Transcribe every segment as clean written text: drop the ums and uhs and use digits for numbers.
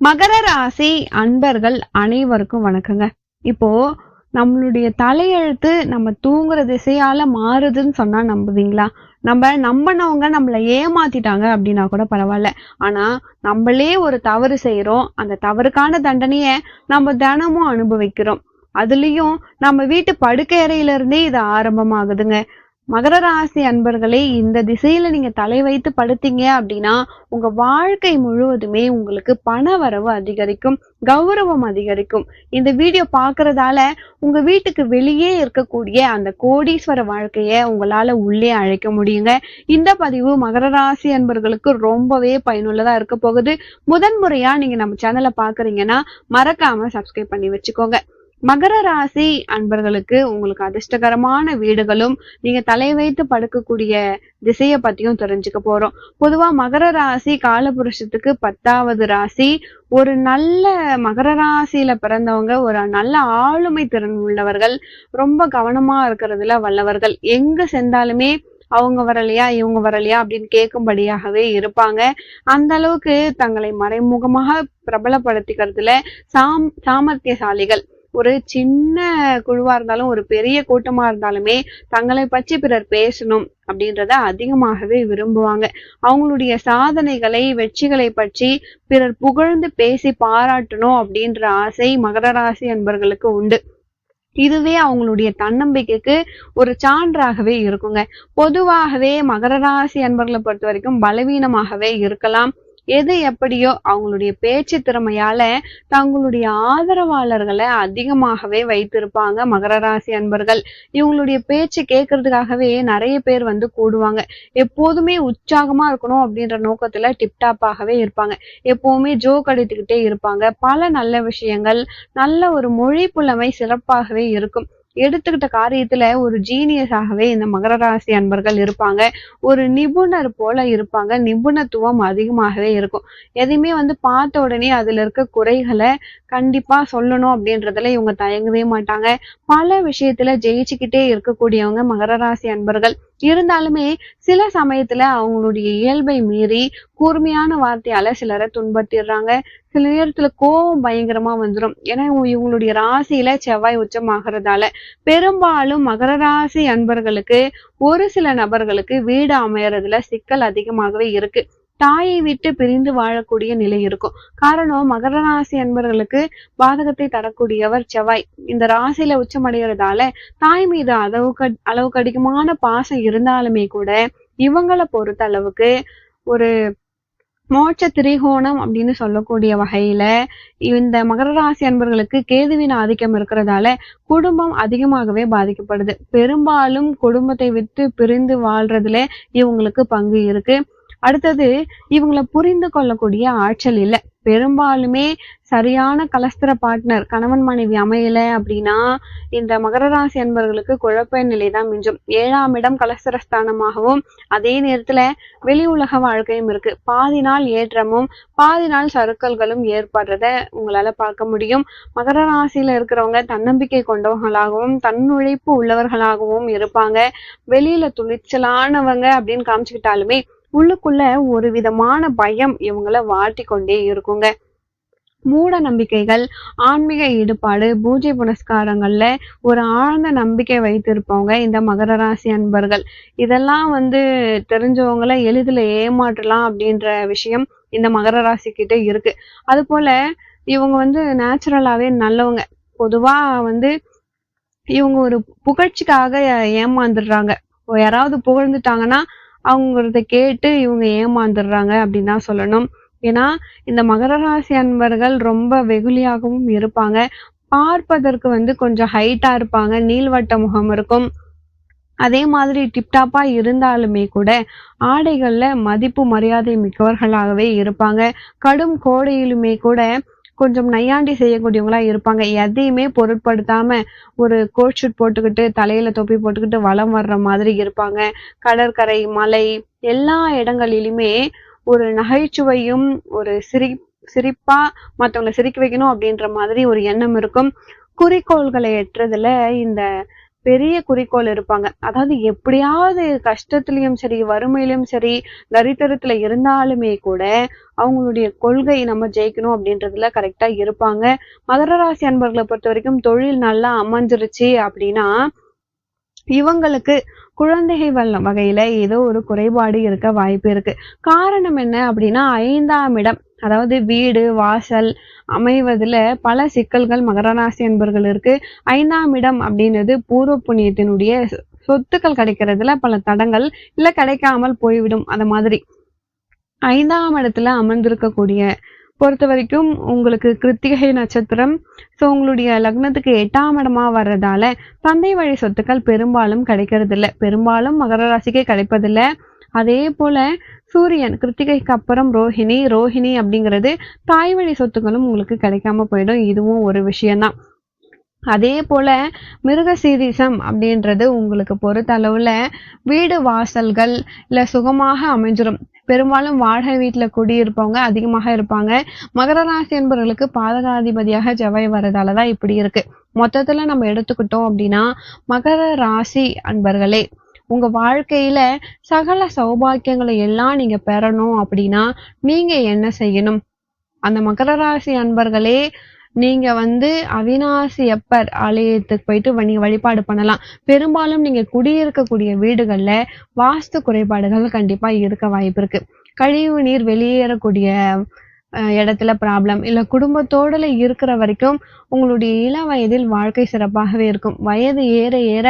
மகர ராசி அன்பர்கள் அனைவருக்கும் வணக்கங்க. இப்போ நம்மளுடைய தலையெழுத்து நம்ம தூங்குற திசையால மாறுதுன்னு சொன்னா நம்புவீங்களா? நம்ம நம்பினவங்க நம்மள ஏமாத்திட்டாங்க அப்படின்னா கூட பரவாயில்ல. ஆனா நம்மளே ஒரு தவறு செய்யறோம். அந்த தவறுக்கான தண்டனைய நம்ம தினமும் அனுபவிக்கிறோம். அதுலயும் நம்ம வீட்டு படுக்கை அறையில இருந்தே இது ஆரம்பமாகுதுங்க. மகர ராசி அன்பர்களே, இந்த திசையில நீங்க தலை வைத்து படுத்தீங்க அப்படின்னா உங்க வாழ்க்கை முழுவதுமே உங்களுக்கு பண வரவு அதிகரிக்கும், கௌரவம் அதிகரிக்கும். இந்த வீடியோ பாக்குறதால உங்க வீட்டுக்கு வெளியே இருக்கக்கூடிய அந்த கோடீஸ்வர வாழ்க்கைய உங்களால உள்ளே அழைக்க முடியுங்க. இந்த பதிவு மகர ராசி அன்பர்களுக்கு ரொம்பவே பயனுள்ளதா இருக்க போகுது. முதன்முறையா நீங்க நம்ம சேனலை பாக்குறீங்கன்னா மறக்காம சப்ஸ்கிரைப் பண்ணி வச்சுக்கோங்க. மகர ராசி அன்பர்களுக்கு உங்களுக்கு அதிர்ஷ்டகரமான வீடுகளும் நீங்க தலை வைத்து படுக்கக்கூடிய திசையை பத்தியும் தெரிஞ்சுக்க போறோம். பொதுவா மகர ராசி காலபுருஷத்துக்கு 10வது ராசி. ஒரு நல்ல மகர ராசியில பிறந்தவங்க ஒரு நல்ல ஆளுமை திறன் உள்ளவர்கள், ரொம்ப கவனமா இருக்கிறதுல வல்லவர்கள். எங்க சென்றாலுமே அவங்க வரலையா இவங்க வரலையா அப்படின்னு கேட்கும்படியாகவே இருப்பாங்க. அந்த அளவுக்கு தங்களை மறைமுகமாக பிரபலப்படுத்திக்கிறதுல சாமர்த்தியசாலிகள். ஒரு சின்ன குழுவா இருந்தாலும் ஒரு பெரிய கூட்டமா இருந்தாலுமே தங்களை பற்றி பிறர் பேசணும் அப்படின்றத அதிகமாகவே விரும்புவாங்க. அவங்களுடைய சாதனைகளை வெற்றிகளை பற்றி பிறர் புகழ்ந்து பேசி பாராட்டணும் அப்படின்ற ஆசை மகர ராசி அன்பர்களுக்கு உண்டு. இதுவே அவங்களுடைய தன்னம்பிக்கைக்கு ஒரு சான்றாகவே இருக்குங்க. பொதுவாகவே மகர ராசி அன்பர்களை பொறுத்த வரைக்கும் பலவீனமாகவே இருக்கலாம். எது எப்படியோ அவங்களுடைய பேச்சு திறமையால தங்களுடைய ஆதரவாளர்களை அதிகமாகவே வைத்திருப்பாங்க மகர ராசி அன்பர்கள். இவங்களுடைய பேச்சு கேட்கறதுக்காகவே நிறைய பேர் வந்து கூடுவாங்க. எப்போதுமே உற்சாகமா இருக்கணும் அப்படின்ற நோக்கத்துல டிப்டாப்பாகவே இருப்பாங்க. எப்பவுமே ஜோக் அடித்துக்கிட்டே இருப்பாங்க. பல நல்ல விஷயங்கள், நல்ல ஒரு மொழி புலமை சிறப்பாகவே இருக்கும். எடுத்துக்கிட்ட காரியத்துல ஒரு ஜீனியஸாகவே இந்த மகர ராசி அன்பர்கள் இருப்பாங்க. ஒரு நிபுணர் போல இருப்பாங்க. நிபுணத்துவம் அதிகமாகவே இருக்கும். எதையுமே வந்து பார்த்த உடனே அதுல இருக்க குறைகளை கண்டிப்பா சொல்லணும் அப்படின்றதுல இவங்க தயங்கவே மாட்டாங்க. பல விஷயத்துல ஜெயிச்சுக்கிட்டே இருக்கக்கூடியவங்க மகர ராசி அன்பர்கள். இருந்தாலுமே சில சமயத்துல அவங்களுடைய இயல்பை மீறி கூர்மையான வார்த்தையால சிலரை துன்பத்திடுறாங்க. சில நேரத்துல கோபம் பயங்கரமா வந்துடும். ஏன்னா இவங்களுடைய ராசியில செவ்வாய் உச்சமாகறதால பெரும்பாலும் மகர ராசி அன்பர்களுக்கு ஒரு சில நபர்களுக்கு வீடு அமையறதுல சிக்கல் அதிகமாகவே இருக்கு. தாயை விட்டு பிரிந்து வாழக்கூடிய நிலை இருக்கும். காரணம் மகர ராசி அன்பர்களுக்கு பாதகத்தை தரக்கூடியவர் செவ்வாய். இந்த ராசியில உச்சமடைகிறதால தாய் மீது அளவுக்கு அதிகமான பாசம் இருந்தாலுமே கூட இவங்களை பொறுத்த அளவுக்கு ஒரு மோட்ச திரிகோணம் அப்படின்னு சொல்லக்கூடிய வகையில இந்த மகர ராசி அன்பர்களுக்கு கேதுவின் ஆதிக்கம் இருக்கிறதால குடும்பம் அதிகமாகவே பாதிக்கப்படுது. பெரும்பாலும் குடும்பத்தை விட்டு பிரிந்து வாழ்றதுல இவங்களுக்கு பங்கு இருக்கு. அடுத்தது இவங்களை புரிந்து கொள்ளக்கூடிய ஆற்றல் இல்லை. பெரும்பாலுமே சரியான கலஸ்திர பார்ட்னர் கணவன் மனைவி அமையல அப்படின்னா இந்த மகர ராசி அன்பர்களுக்கு குழப்ப நிலைதான் மிஞ்சும். 7ஆம் இடம் கலஸ்திரஸ்தானமாகவும் அதே நேரத்துல வெளி உலக வாழ்க்கையும் இருக்கு. பாதி நாள் ஏற்றமும் பாதி நாள் சறுக்கல்களும் ஏற்படுறத உங்களால பார்க்க முடியும். மகர ராசியில இருக்கிறவங்க தன்னம்பிக்கை கொண்டவங்களாகவும் தன்னுழைப்பு உள்ளவர்களாகவும் இருப்பாங்க. வெளியில துணிச்சலானவங்க அப்படின்னு காமிச்சுக்கிட்டாலுமே உள்ளுக்குள்ள ஒரு விதமான பயம் இவங்களை வாட்டி கொண்டே இருக்குங்க. மூட நம்பிக்கைகள், ஆன்மீக ஈடுபாடு, பூஜை புனஸ்காரங்கள்ல ஒரு ஆழ்ந்த நம்பிக்கை வைத்திருப்பவங்க இந்த மகர ராசி அன்பர்கள். இதெல்லாம் வந்து தெரிஞ்சவங்களை எளிதில் ஏமாற்றலாம் அப்படின்ற விஷயம் இந்த மகர ராசி கிட்ட இருக்கு. அது போல இவங்க வந்து நேச்சுரலாவே நல்லவங்க. பொதுவா வந்து இவங்க ஒரு புகழ்ச்சிக்காக ஏமாந்துடுறாங்க. யாராவது புகழ்ந்துட்டாங்கன்னா அவங்களத கேட்டு இவங்க ஏமாந்துடுறாங்க அப்படின்னு தான் சொல்லணும். ஏன்னா இந்த மகர ராசி அன்பர்கள் ரொம்ப வெகுளியாகவும் இருப்பாங்க. பார்ப்பதற்கு வந்து கொஞ்சம் ஹைட்டா இருப்பாங்க. நீள்வட்ட முகம் இருக்கும். அதே மாதிரி டிப்டாப்பா இருந்தாலுமே கூட ஆடைகள்ல மதிப்பு மரியாதை மிக்கவர்களாகவே இருப்பாங்க. கடும் கோடையிலுமே கூட கொஞ்சம் நையாண்டி செய்யக்கூடியவங்களா இருப்பாங்க. எதையுமே பொருட்படுத்தாம ஒரு கோட் ஷூட் போட்டுக்கிட்டு தலையில தொப்பி போட்டுக்கிட்டு வலம் வர்ற மாதிரி இருப்பாங்க. கடற்கரை, மலை எல்லா இடங்களிலுமே ஒரு நகைச்சுவையும் ஒரு சிரிப்பா மற்றவங்களை சிரிக்க வைக்கணும் அப்படின்ற மாதிரி ஒரு எண்ணம் இருக்கும். குறிக்கோள்களை எட்டுறதுல இந்த பெரிய குறிக்கோள் இருப்பாங்க. அதாவது எப்படியாவது கஷ்டத்திலயும் சரி, வறுமையிலும் சரி, தரித்திரத்துல இருந்தாலுமே கூட அவங்களுடைய கொள்கை நம்ம ஜெயிக்கணும் அப்படின்றதுல கரெக்டா இருப்பாங்க. மகர ராசி அன்பர்களை பொறுத்த வரைக்கும் தொழில் நல்லா அமைஞ்சிருச்சு அப்படின்னா இவங்களுக்கு குழந்தைகள் வகையில ஏதோ ஒரு குறைபாடு இருக்க வாய்ப்பு இருக்கு. காரணம் என்ன அப்படின்னா 5ஆம் இடம், அதாவது வீடு வாசல் அமைவதுல பல சிக்கல்கள் மகர ராசி அன்பர்கள் இருக்கு. 5ஆம் இடம் அப்படின்றது பூர்வ புண்ணியத்தினுடைய சொத்துக்கள் கிடைக்கிறதுல பல தடங்கள் இல்ல கிடைக்காமல் போய்விடும். அந்த மாதிரி 5ஆம் இடத்துல அமர்ந்திருக்கக்கூடிய பொறுத்த வரைக்கும் உங்களுக்கு கிருத்திகை நட்சத்திரம், ஸோ உங்களுடைய லக்னத்துக்கு 8ஆம் இடமா வர்றதால தந்தை வழி சொத்துக்கள் பெரும்பாலும் கிடைக்கிறது இல்லை. பெரும்பாலும் மகர ராசிக்கே கிடைப்பதில்லை. அதே போல சூரியன் கிருத்திகைக்கு அப்புறம் ரோஹிணி, ரோஹிணி அப்படிங்கிறது தாய் வழி சொத்துக்களும் உங்களுக்கு கிடைக்காம போயிடும். இதுவும் ஒரு விஷயம்தான். அதே போல மிருகசீரிசம் அப்படின்றது உங்களுக்கு பொறுத்த அளவுல வீடு வாசல்கள் இல்ல சுகமாக அமைஞ்சிரும். பெரும்பாலும் வாடகை வீட்டுல குடியிருப்பவங்க அதிகமாக இருப்பாங்க. மகர ராசி என்பவர்களுக்கு பாதகாதிபதியாக செவ்வாய் வர்றதாலதான் இப்படி இருக்கு. மொத்தத்துல நம்ம எடுத்துக்கிட்டோம் அப்படின்னா மகர ராசி அன்பர்களே, உங்க வாழ்க்கையில சகல சௌபாக்கியங்களை எல்லாம் நீங்க பெறணும் அப்படின்னா நீங்க என்ன செய்யணும்? அந்த மகர ராசி அன்பர்களே, நீங்க அவிநாசியப்பர் ஆலயத்துக்கு போயிட்டு நீங்க வழிபாடு பண்ணலாம். பெரும்பாலும் நீங்க குடியிருக்கக்கூடிய வீடுகள்ல வாஸ்து குறைபாடுகள் கண்டிப்பா இருக்க வாய்ப்பு இருக்கு. கழிவு நீர் வெளியேறக்கூடிய இடத்துல ப்ராப்ளம் இல்ல குடும்பத்தோடல இருக்கிற வரைக்கும் உங்களுடைய இள வயதில் வாழ்க்கை சிறப்பாகவே இருக்கும். வயது ஏற ஏற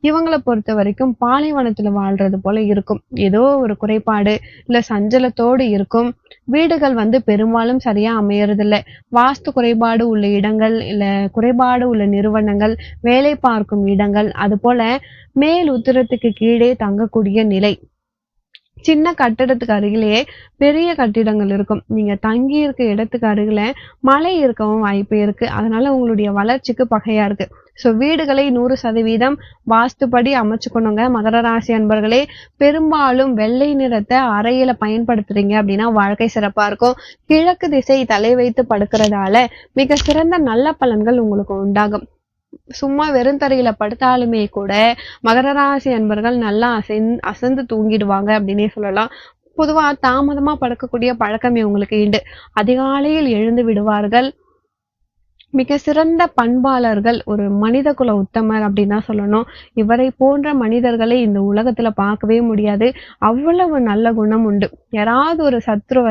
இவங்களை பொறுத்த வரைக்கும் பாலைவனத்துல வாழ்றது போல இருக்கும். ஏதோ ஒரு குறைபாடு இல்ல சஞ்சலத்தோடு இருக்கும். வீடுகள் பெரும்பாலும் சரியா அமையறதில்ல. வாஸ்து குறைபாடு உள்ள இடங்கள் இல்ல குறைபாடு உள்ள நிறுவனங்கள், வேலை பார்க்கும் இடங்கள், அது போல மேல் உத்தரத்துக்கு கீழே தங்கக்கூடிய நிலை, சின்ன கட்டிடத்துக்கு அருகிலேயே பெரிய கட்டிடங்கள் இருக்கும். நீங்க தங்கி இருக்க இடத்துக்கு அருகில மழை இருக்கவும் வாய்ப்பு இருக்கு. அதனால உங்களுடைய வளர்ச்சிக்கு பகையா இருக்கு. ஸோ வீடுகளை 100% வாஸ்துப்படி அமைச்சுக்கணுங்க. மகர ராசி அன்பர்களே, பெரும்பாலும் வெள்ளை நிறத்தை அறையில பயன்படுத்துறீங்க அப்படின்னா வாழ்க்கை சிறப்பா இருக்கும். கிழக்கு திசை தலை வைத்து படுக்கிறதால மிக சிறந்த நல்ல பலன்கள் உங்களுக்கு உண்டாகும். சும்மா வெறுந்தரையில படுத்தாலுமே கூட மகர ராசி அன்பர்கள் நல்லா அசந்து தூங்கிடுவாங்க அப்படின்னே சொல்லலாம். பொதுவா தாமதமா படுக்கக்கூடிய பழக்கம் இவங்களுக்கு உண்டு. அதிகாலையில் எழுந்து விடுவார்கள். மிக சிறந்த பண்பாளர்கள், ஒரு மனித குல உத்தமர் அப்படின்னு தான் சொல்லணும். இவரை போன்ற மனிதர்களை இந்த உலகத்துல பார்க்கவே முடியாது. அவ்வளவு நல்ல குணம் உண்டு. யாராவது ஒரு சத்ரு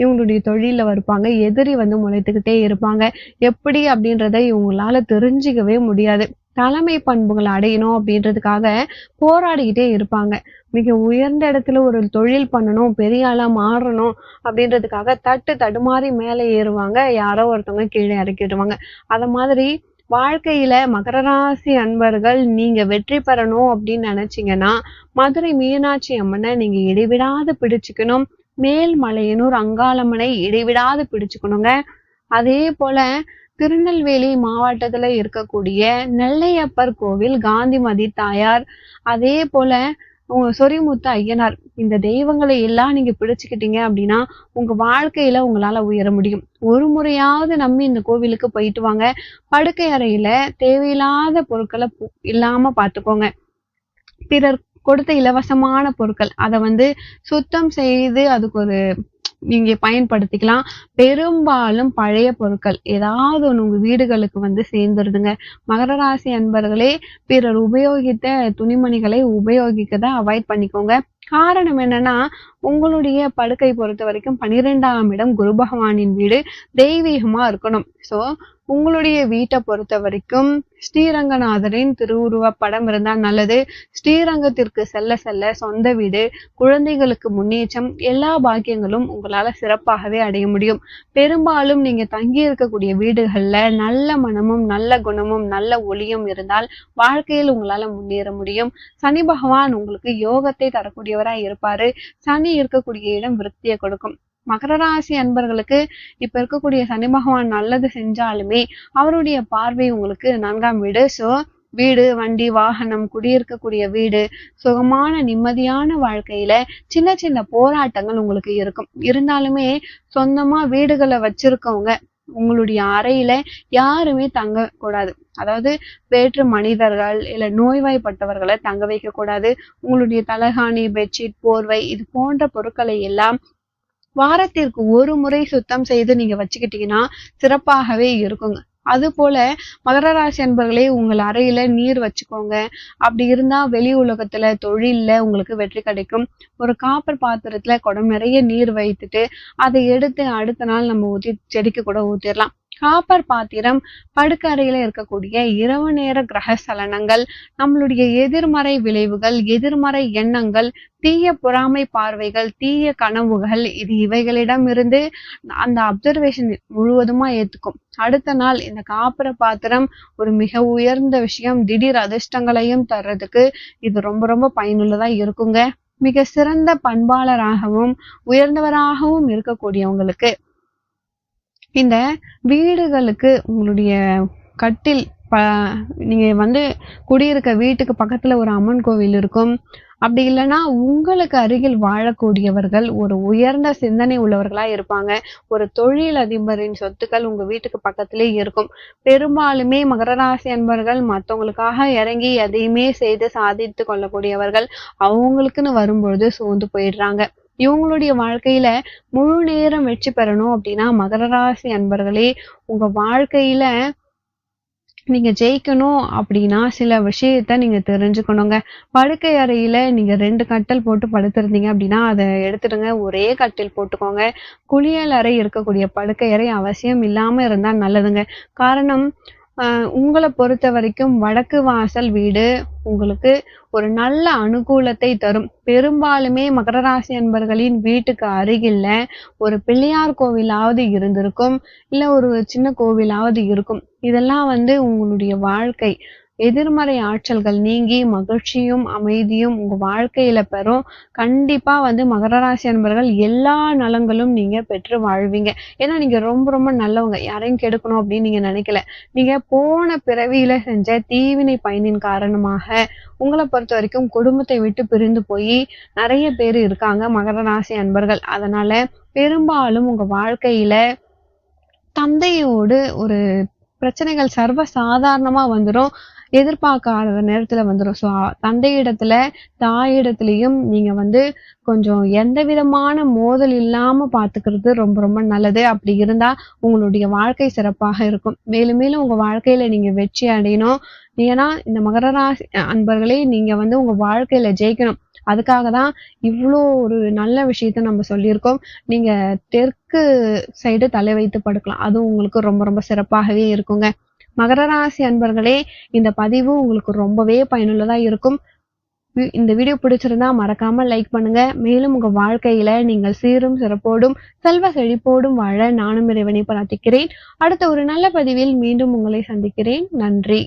இவங்களுடைய தொழில இருப்பாங்க, எதிரி முளைத்துக்கிட்டே இருப்பாங்க. எப்படி அப்படின்றத இவங்களால தெரிஞ்சுக்கவே முடியாது. தலைமை பண்புகளை அடையணும் அப்படின்றதுக்காக போராடிக்கிட்டே இருப்பாங்க. மிக உயர்ந்த இடத்துல ஒரு தொழில் பண்ணணும், பெரிய ஆளா மாறணும் அப்படின்றதுக்காக தடுமாறி மேலே ஏறுவாங்க. யாரோ ஒருத்தவங்க கீழே இறக்கிடுவாங்க. அத மாதிரி வாழ்க்கையில மகர ராசி அன்பர்கள் நீங்க வெற்றி பெறணும் அப்படின்னு நினைச்சீங்கன்னா மதுரை மீனாட்சி அம்மனை நீங்க இடைவிடாது பிடிச்சுக்கணும். மேல்மலையனூர் அங்காளம்மனை இடைவிடாது பிடிச்சுக்கணுங்க. அதே போல திருநெல்வேலி மாவட்டத்துல இருக்கக்கூடிய நெல்லையப்பர் கோவில், காந்திமதி தாயார், அதே போல சொரிமுத்து ஐயனார், இந்த தெய்வங்களை எல்லாம் நீங்க பிடிச்சுக்கிட்டீங்க அப்படின்னா உங்க வாழ்க்கையில உங்களால உயர முடியும். ஒரு முறையாவது நம்பி இந்த கோவிலுக்கு போயிட்டு வாங்க. படுக்கை அறையில தேவையில்லாத பொருட்களை இல்லாம பார்த்துக்கோங்க. பிறர் கொடுத்த இலவசமான பொருட்கள் அதை சுத்தம் செய்து அதுக்கு ஒரு நீங்க பயன்படுத்திக்கலாம். பெரும்பாலும் பழைய பொருட்கள் ஏதாவது ஒண்ணு உங்க வீடுகளுக்கு சேர்ந்துருதுங்க. மகர ராசி அன்பர்களே, பிறர் உபயோகித்த துணிமணிகளை உபயோகிக்கத அவாய்ட் பண்ணிக்கோங்க. காரணம் என்னன்னா உங்களுடைய படுக்கை பொறுத்த வரைக்கும் 12ஆம் இடம் குரு பகவானின் வீடு, தெய்வீகமா இருக்கணும். சோ உங்களுடைய வீட்டை பொறுத்த வரைக்கும் ஸ்ரீரங்கநாதரின் திருவுருவ படம் இருந்தா நல்லது. ஸ்ரீரங்கத்திற்கு செல்ல செல்ல சொந்த வீடு, குழந்தைகளுக்கு முன்னேற்றம், எல்லா பாக்கியங்களும் உங்களால சிறப்பாகவே அடைய முடியும். பெரும்பாலும் நீங்க தங்கி இருக்கக்கூடிய வீடுகள்ல நல்ல மனமும் நல்ல குணமும் நல்ல ஒளியும் இருந்தால் வாழ்க்கையில் உங்களால முன்னேற முடியும். சனி பகவான் உங்களுக்கு யோகத்தை தரக்கூடியவராய் இருப்பாரு. சனி இருக்கக்கூடிய இடம் விருத்தியை கொடுக்கும். மகர ராசி அன்பர்களுக்கு இப்ப இருக்கக்கூடிய சனி பகவான் நல்லது செஞ்சாலுமே அவருடைய பார்வை உங்களுக்கு 4ஆம் வீடு. சோ வீடு, வண்டி, வாகனம், குடியிருக்கக்கூடிய வீடு, சுகமான நிம்மதியான வாழ்க்கையில சின்ன சின்ன போராட்டங்கள் உங்களுக்கு இருக்கும். இருந்தாலுமே சொந்தமா வீடுகளை வச்சிருக்கவங்க உங்களுடைய அறையில யாருமே தங்க கூடாது. அதாவது வேற்று மனிதர்கள் இல்ல நோய்வாய்ப்பட்டவர்களை தங்க வைக்க கூடாது. உங்களுடைய தலகாணி, பெட்ஷீட், போர்வை இது போன்ற பொருட்களை எல்லாம் வாரத்திற்கு ஒரு முறை சுத்தம் செய்து நீங்க வச்சுக்கிட்டீங்கன்னா சிறப்பாகவே இருக்குங்க. அது போல மகர ராசி அன்பர்களே, உங்கள் அறையில நீர் வச்சுக்கோங்க. அப்படி இருந்தா வெளி உலகத்துல தொழில்ல உங்களுக்கு வெற்றி கிடைக்கும். ஒரு காப்பர் பாத்திரத்துல குடம் நிறைய நீர் வைத்துட்டு அதை எடுத்து அடுத்த நாள் நம்ம ஊத்தி செடிக்கு கூட ஊத்திடலாம். காப்பர் பாத்திரம் படுக்க அறையில இருக்கக்கூடிய இரவு நேர கிரக சலனங்கள், நம்மளுடைய எதிர்மறை விளைவுகள், எதிர்மறை எண்ணங்கள், தீய பொறாமை பார்வைகள், தீய கனவுகள் இவைகளிடம் இருந்து அந்த அப்சர்வேஷன் முழுவதுமா ஏத்துக்கும். அடுத்த நாள் இந்த காப்பர பாத்திரம் ஒரு மிக உயர்ந்த விஷயம், திடீர் அதிர்ஷ்டங்களையும் தர்றதுக்கு இது ரொம்ப ரொம்ப பயனுள்ளதா இருக்குங்க. மிக சிறந்த பண்பாளராகவும் உயர்ந்தவராகவும் இருக்கக்கூடியவங்களுக்கு இந்த வீடுகளுக்கு உங்களுடைய கட்டில் நீங்க குடியிருக்க வீட்டுக்கு பக்கத்துல ஒரு அம்மன் கோவில் இருக்கும். அப்படி இல்லைன்னா உங்களுக்கு அருகில் வாழக்கூடியவர்கள் ஒரு உயர்ந்த சிந்தனை உள்ளவர்களா இருப்பாங்க. ஒரு தொழில் அதிபரின் சொத்துக்கள் உங்க வீட்டுக்கு பக்கத்திலே இருக்கும். பெரும்பாலுமே மகர ராசி அன்பர்கள் மற்றவங்களுக்காக இறங்கி எதையுமே செய்து சாதித்து கொள்ளக்கூடியவர்கள். அவங்களுக்குன்னு வரும்பொழுது சோர்ந்து போயிடுறாங்க. இவங்களுடைய வாழ்க்கையில முழு நேரம் வெற்றி பெறணும் அப்படின்னா மகர ராசி அன்பர்களே, உங்க வாழ்க்கையில நீங்க ஜெயிக்கணும் அப்படின்னா சில விஷயத்த நீங்க தெரிஞ்சுக்கணுங்க. படுக்கை அறையில நீங்க 2 கட்டில் போட்டு படுத்திருந்தீங்க அப்படின்னா அதை எடுத்துடுங்க, ஒரே கட்டில் போட்டுக்கோங்க. குளியல் அறை இருக்கக்கூடிய படுக்கை அறை அவசியம் இல்லாம இருந்தா நல்லதுங்க. காரணம், உங்களை பொறுத்த வரைக்கும் வடக்கு வாசல் வீடு உங்களுக்கு ஒரு நல்ல அனுகூலத்தை தரும். பெரும்பாலுமே மகர ராசி அன்பர்களின் வீட்டுக்கு அருகில்ல ஒரு பிள்ளையார் கோவிலாவது இருந்திருக்கும், இல்ல ஒரு சின்ன கோவிலாவது இருக்கும். இதெல்லாம் உங்களுடைய வாழ்க்கை எதிர்மறை ஆற்றல்கள் நீங்கி மகிழ்ச்சியும் அமைதியும் உங்க வாழ்க்கையில பெறும். கண்டிப்பா மகர ராசி அன்பர்கள் எல்லா நலங்களும் நீங்க பெற்று வாழ்வீங்க. ஏன்னா நீங்க ரொம்ப ரொம்ப நல்லவங்க, யாரையும் கெடுக்கணும் அப்படின்னு நீங்க நினைக்கல. நீங்க போன பிறவியில செஞ்ச தீவினை பயனின் காரணமாக உங்களை பொறுத்த வரைக்கும் குடும்பத்தை விட்டு பிரிந்து போய் நிறைய பேர் இருக்காங்க மகர ராசி அன்பர்கள். அதனால பெரும்பாலும் உங்க வாழ்க்கையில தந்தையோடு ஒரு பிரச்சனைகள் சர்வ சாதாரணமா வந்துடும், எதிர்பார்க்காத நேரத்துல வந்துடும். ஸோ தந்தையிடத்துல தாயிடத்துலயும் நீங்க கொஞ்சம் எந்த விதமான மோதல் இல்லாம பாத்துக்கிறது ரொம்ப ரொம்ப நல்லது. அப்படி இருந்தா உங்களுடைய வாழ்க்கை சிறப்பாக இருக்கும். மேலும் மேலும் உங்க வாழ்க்கையில நீங்க வெற்றி அடையணும். ஏன்னா இந்த மகர ராசி அன்பர்களே, நீங்க உங்க வாழ்க்கையில ஜெயிக்கணும். அதுக்காக தான் இவ்வளோ ஒரு நல்ல விஷயத்த நம்ம சொல்லியிருக்கோம். நீங்க தெற்கு சைடு தலை வைத்து படுக்கலாம், அதுவும் உங்களுக்கு ரொம்ப ரொம்ப சிறப்பாகவே இருக்குங்க. மகர ராசி அன்பர்களே, இந்த பதிவு உங்களுக்கு ரொம்பவே பயனுள்ளதா இருக்கும். இந்த வீடியோ பிடிச்சிருந்தா மறக்காம லைக் பண்ணுங்க. மேலும் உங்க வாழ்க்கையில நீங்கள் சீரும் சிறப்போடும் செல்வ செழிப்போடும் வாழ நானும் இறைவனை பிரார்த்திக்கிறேன். அடுத்த ஒரு நல்ல பதிவில் மீண்டும் உங்களை சந்திக்கிறேன். நன்றி.